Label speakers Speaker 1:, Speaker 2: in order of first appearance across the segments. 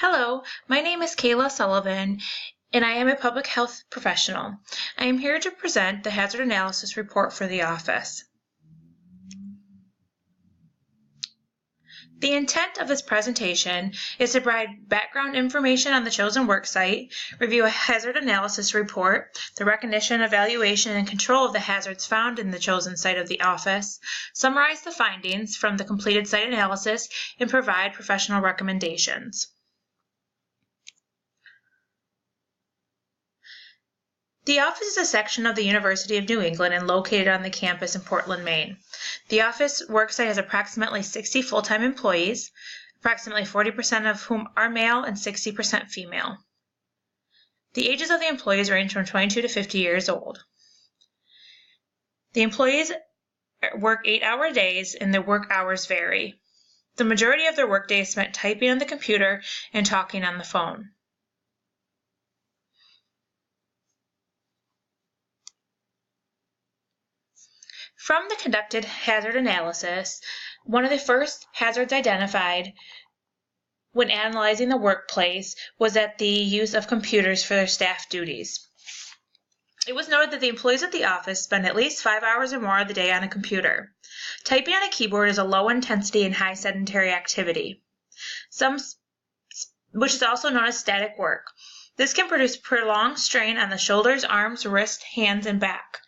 Speaker 1: Hello, my name is Kayla Sullivan, and I am a public health professional. I am here to present the hazard analysis report for the office. The intent of this presentation is to provide background information on the chosen work site, review a hazard analysis report, the recognition, evaluation, and control of the hazards found in the chosen site of the office, summarize the findings from the completed site analysis, and provide professional recommendations. The office is a section of the University of New England and located on the campus in Portland, Maine. The office worksite has approximately 60 full-time employees, approximately 40% of whom are male and 60% female. The ages of the employees range from 22 to 50 years old. The employees work 8-hour days and their work hours vary. The majority of their workday is spent typing on the computer and talking on the phone. From the conducted hazard analysis, one of the first hazards identified when analyzing the workplace was that the use of computers for their staff duties. It was noted that the employees at the office spend at least 5 hours or more of the day on a computer. Typing on a keyboard is a low-intensity and high sedentary activity, which is also known as static work. This can produce prolonged strain on the shoulders, arms, wrists, hands, and back.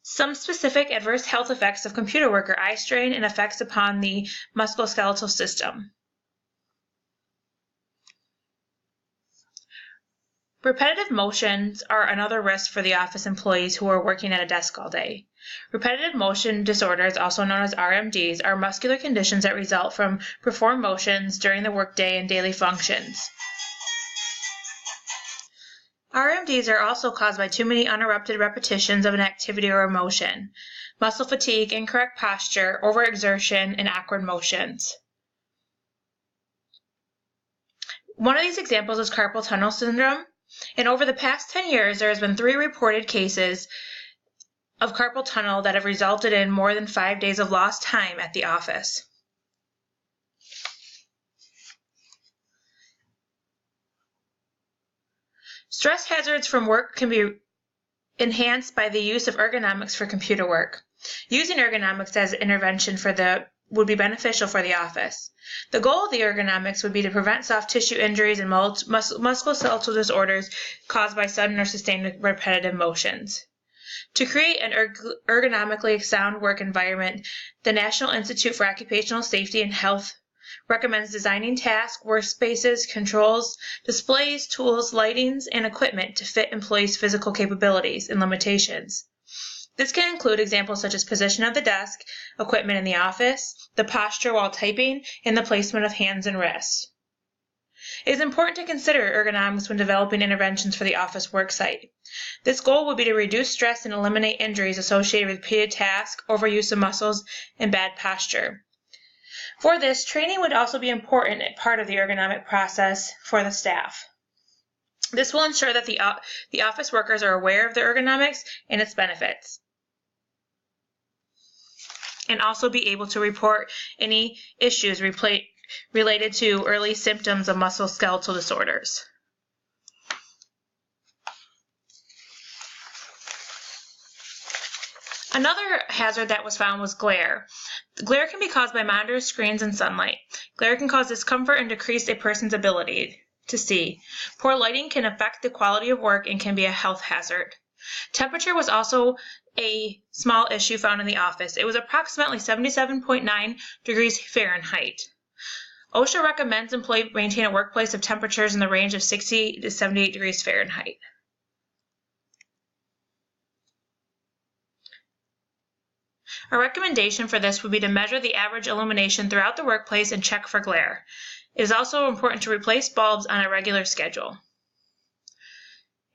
Speaker 1: Some specific adverse health effects of computer work are eye strain and effects upon the musculoskeletal system. Repetitive motions are another risk for the office employees who are working at a desk all day. Repetitive motion disorders, also known as RMDs, are muscular conditions that result from performed motions during the workday and daily functions. RMDs are also caused by too many uninterrupted repetitions of an activity or emotion, muscle fatigue, incorrect posture, overexertion, and awkward motions. One of these examples is carpal tunnel syndrome, and over the past 10 years, there has been 3 reported cases of carpal tunnel that have resulted in more than 5 days of lost time at the office. Stress hazards from work can be enhanced by the use of ergonomics for computer work. Using ergonomics as intervention would be beneficial for the office. The goal of the ergonomics would be to prevent soft tissue injuries and musculoskeletal disorders caused by sudden or sustained repetitive motions. To create an ergonomically sound work environment, the National Institute for Occupational Safety and Health recommends designing tasks, workspaces, controls, displays, tools, lightings, and equipment to fit employees' physical capabilities and limitations. This can include examples such as position of the desk, equipment in the office, the posture while typing, and the placement of hands and wrists. It is important to consider ergonomics when developing interventions for the office worksite. This goal would be to reduce stress and eliminate injuries associated with repeated tasks, overuse of muscles, and bad posture. For this, training would also be important as part of the ergonomic process for the staff. This will ensure that the office workers are aware of the ergonomics and its benefits, and also be able to report any issues related to early symptoms of musculoskeletal disorders. Another hazard that was found was glare. Glare can be caused by monitors, screens, and sunlight. Glare can cause discomfort and decrease a person's ability to see. Poor lighting can affect the quality of work and can be a health hazard. Temperature was also a small issue found in the office. It was approximately 77.9 degrees Fahrenheit. OSHA recommends employees maintain a workplace of temperatures in the range of 60 to 78 degrees Fahrenheit. A recommendation for this would be to measure the average illumination throughout the workplace and check for glare. It is also important to replace bulbs on a regular schedule.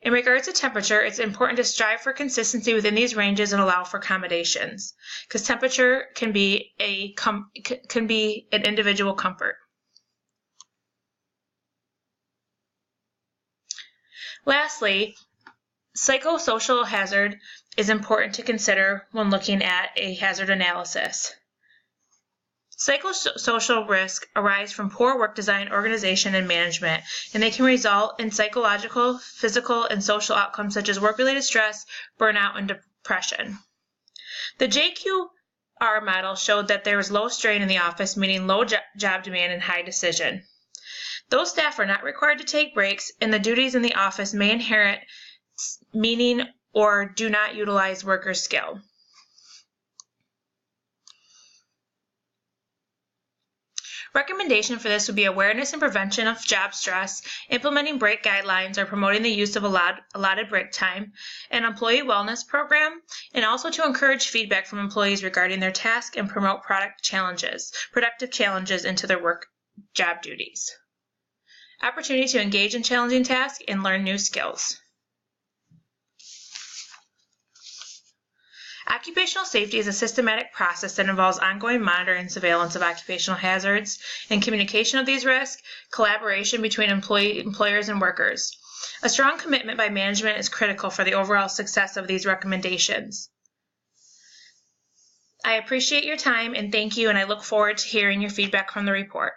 Speaker 1: In regards to temperature, it's important to strive for consistency within these ranges and allow for accommodations, because temperature can be an individual comfort. Lastly, psychosocial hazard is important to consider when looking at a hazard analysis. Psychosocial risks arise from poor work design, organization, and management, and they can result in psychological, physical, and social outcomes such as work-related stress, burnout, and depression. The JQR model showed that there was low strain in the office, meaning low job demand and high decision. Those staff are not required to take breaks, and the duties in the office may inherit meaning or do not utilize worker skill. Recommendation for this would be awareness and prevention of job stress, implementing break guidelines or promoting the use of allotted break time, an employee wellness program, and also to encourage feedback from employees regarding their task and promote productive challenges into their work job duties. Opportunity to engage in challenging tasks and learn new skills. Occupational safety is a systematic process that involves ongoing monitoring and surveillance of occupational hazards and communication of these risks, collaboration between employers and workers. A strong commitment by management is critical for the overall success of these recommendations. I appreciate your time and thank you, and I look forward to hearing your feedback from the report.